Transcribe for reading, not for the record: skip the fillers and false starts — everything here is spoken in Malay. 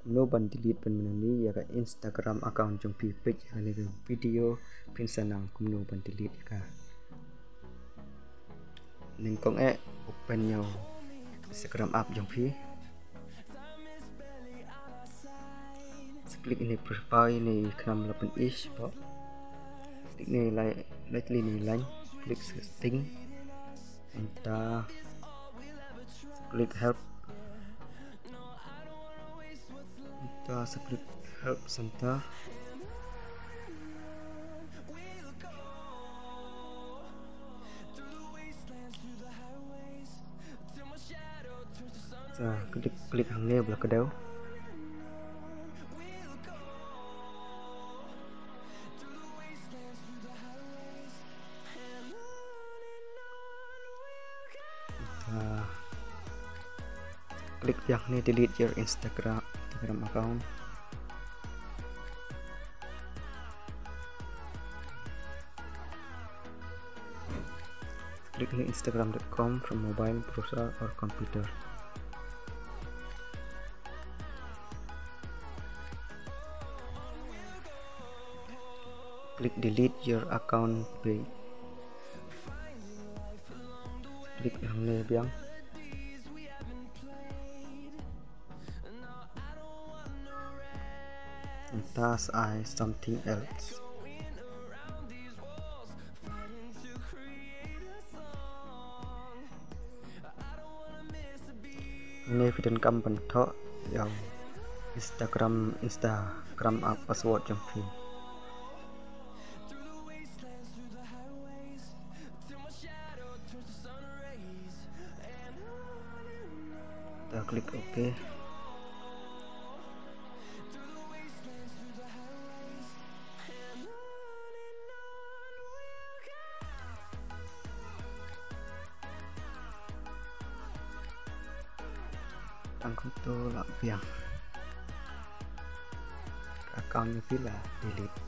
no ban delete ban menani ya ka Instagram account jong pi page ane ke video pin sanang no ban delete ka ning kong open nhau Instagram app jong pi klik ini profile ini kram 8 po klik ini lightly ini line klik setting entah klik help entah klik help center klik hàng nêu là cái đâu klik yang ini delete your Instagram account klik ini instagram.com from mobile browser or computer klik delete your account page klik yang ini biang entah something else ini video kam bentuk yang Instagram up password yang free kita klik OK tangkap tuh lah biang accountnya bila delete